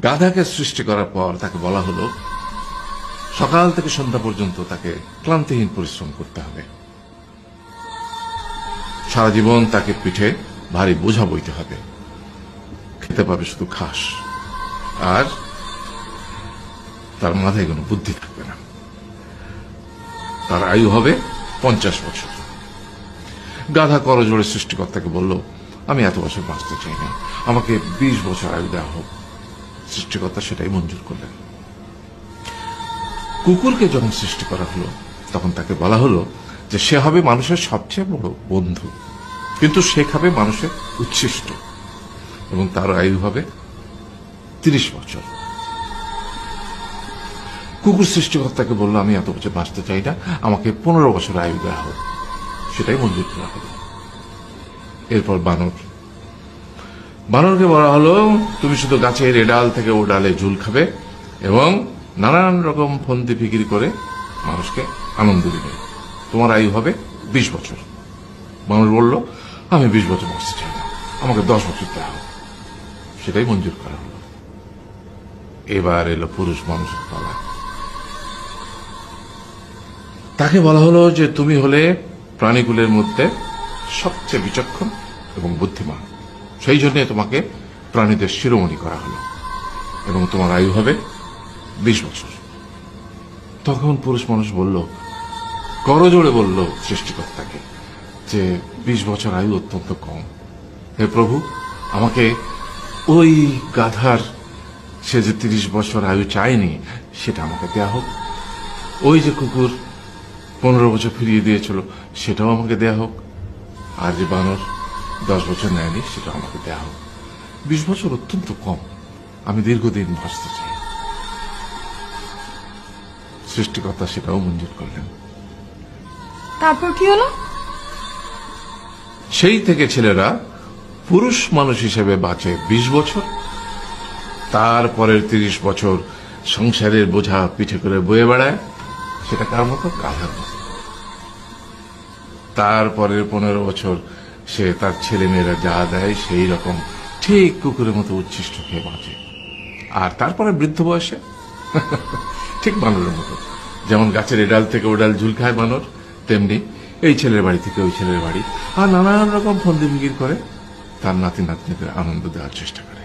গাধাকে সৃষ্টি করার পর তাকে বলা হলো সকাল থেকে সন্ধ্যা পর্যন্ত তাকে ক্লান্তিহীন পরিশ্রম করতে হবে, সারা জীবন তাকে পিঠে ভারী বোঝা বইতে হবে, খেতে পাবে শুধু ঘাস, আর তার মাথায় কোনো বুদ্ধি থাকবে না। তার আয়ু হবে 50 বছর। গাধা করজোড়ে সৃষ্টিকর্তাকে বলল, আমি এত বছর বাঁচতে চাই না, আমাকে 20 বছর আয়ু দেওয়া হোক। সৃষ্টিকর্তা সেটাই মঞ্জুর করলেন। কুকুরকে যখন সৃষ্টি করা হলো তখন তাকে বলা হলো যে সে হবে মানুষের সবচেয়ে বড় বন্ধু, কিন্তু সে খাবে মানুষের উচ্ছিষ্ট, এবং তার আয়ু হবে 30 বছর। কুকুর সৃষ্টিকর্তাকে বলল, আমি এত বছর বাঁচতে চাই না, আমাকে 15 বছর আয়ু দেওয়া হোক। সেটাই মঞ্জুর করা হলো। এরপর বানরকে বলা হলো, তুমি শুধু গাছের এ ডাল থেকে ও ডালে ঝুল খাবে এবং নানান রকম ফন্দি ফিকির করে মানুষকে আনন্দ দিবে, তোমার আয়ু হবে 20 বছর। মানুষ বলল, আমি 20 বছর বাঁচতে চাই না, আমাকে 10 বছর দেওয়া হোক। সেটাই মঞ্জুর করা হলো। এবার এলো পুরুষ মানুষের পালা। তাকে বলা হলো যে তুমি হলে প্রাণীকুলের মধ্যে সবচেয়ে বিচক্ষণ এবং বুদ্ধিমান, সেই জন্য তোমাকে প্রাণীদের শিরোমণি করা হলো এবং তোমার আয়ু হবে 20 বছর। তখন পুরুষ মানুষ বলল, করজোড়ে বলল সৃষ্টিকর্তাকে যে 20 বছর আয়ু অত্যন্ত কম, হে প্রভু, আমাকে ওই গাধার সে যে 30 বছর আয়ু চায়নি সেটা আমাকে দেয়া হোক, ওই যে কুকুর 15 বছর ফিরিয়ে দিয়েছিল সেটাও আমাকে দেয়া হোক, আর যে বানর 10 বছর নেয়নি সেটাও আমাকে দেয়া হোক। 20 বছর অত্যন্ত কম, আমি দীর্ঘদিন বাঁচতে চাই। সৃষ্টিকর্তা সেটাও মঞ্জুর করলেন। তারপর কি হলো? সেই থেকে ছেলেরা পুরুষ মানুষ হিসেবে বাঁচে 20 বছর, তারপরের 30 বছর সংসারের বোঝা পিঠে করে বয়ে বেড়ায়, সেটা কার মতো? গাধার মতো। তারপরের 15 বছর সে তার ছেলে মেয়েরা যা দেয় সেই রকম ঠিক কুকুরের মতো উচ্ছিষ্ট খেয়ে বাঁচে। আর তারপরে বৃদ্ধ বয়সে ঠিক বানরের মতো, যেমন গাছের এডাল থেকে ওডাল ঝুল খায় বানর, তেমনি এই ছেলের বাড়ি থেকে ওই ছেলের বাড়ি, আর নানান রকম ফন্দি ফিকির করে তার নাতি নাতনিদের আনন্দ দেওয়ার চেষ্টা করে।